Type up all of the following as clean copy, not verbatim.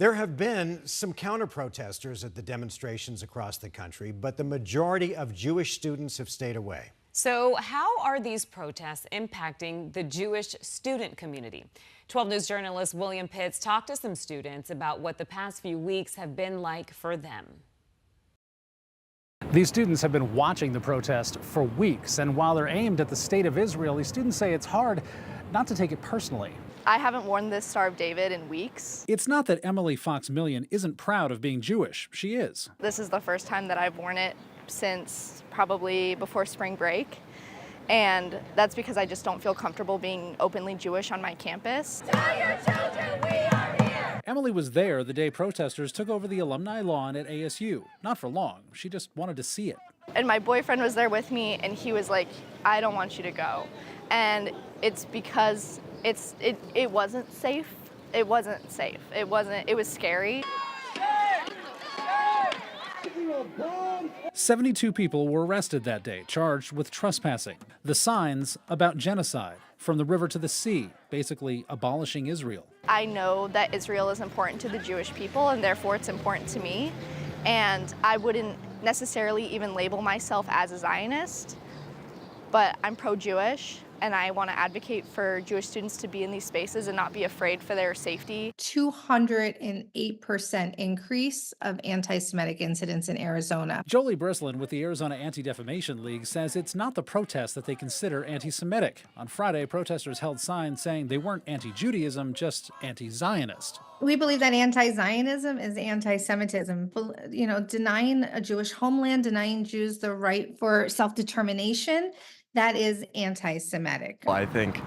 There have been some counter-protesters at the demonstrations across the country, but the majority of Jewish students have stayed away. So how are these protests impacting the Jewish student community? 12 News journalist William Pitts talked to some students about what the past few weeks have been like for them. These students have been watching the protest for weeks, and while they're aimed at the state of Israel, these students say it's hard not to take it personally. I haven't worn this Star of David in weeks. It's not that Emily Fox-Million isn't proud of being Jewish. She is. This is the first time that I've worn it since probably before spring break. And that's because I just don't feel comfortable being openly Jewish on my campus. Tell your children we are here! Emily was there the day protesters took over the alumni lawn at ASU. Not for long. She just wanted to see it. And my boyfriend was there with me, and he was like, I don't want you to go. And it's because it wasn't safe. It wasn't safe. It was scary. 72 people were arrested that day, charged with trespassing. The signs about genocide, from the river to the sea, basically abolishing Israel. I know that Israel is important to the Jewish people, and therefore it's important to me. And I wouldn't necessarily even label myself as a Zionist, but I'm pro-Jewish, and I want to advocate for Jewish students to be in these spaces and not be afraid for their safety. 208% increase of anti-Semitic incidents in Arizona. Jolie Brislin with the Arizona Anti-Defamation League says it's not the protests that they consider anti-Semitic. On Friday, protesters held signs saying they weren't anti-Judaism, just anti-Zionist. We believe that anti-Zionism is anti-Semitism. You know, denying a Jewish homeland, denying Jews the right for self-determination, that is anti-Semitic. I think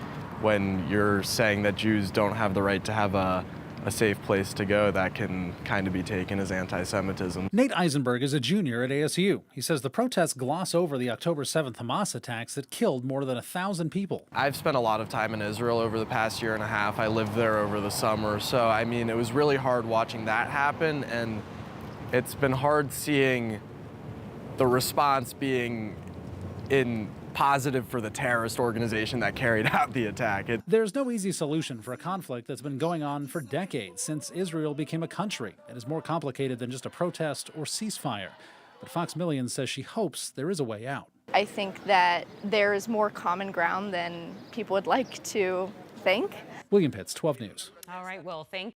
when you're saying that Jews don't have the right to have a safe place to go, that can kind of be taken as anti-Semitism. Nate Eisenberg is a junior at ASU. He says the protests gloss over the October 7th Hamas attacks that killed more than 1,000 people. I've spent a lot of time in Israel over the past year and a half. I lived there over the summer, so I mean, it was really hard watching that happen, and it's been hard seeing the response being in positive for the terrorist organization that carried out the attack. There's no easy solution for a conflict that's been going on for decades since Israel became a country. It is more complicated than just a protest or ceasefire. But Fox-Million says she hopes there is a way out. I think that there is more common ground than people would like to think. William Pitts, 12 News. All right, Will, thank you.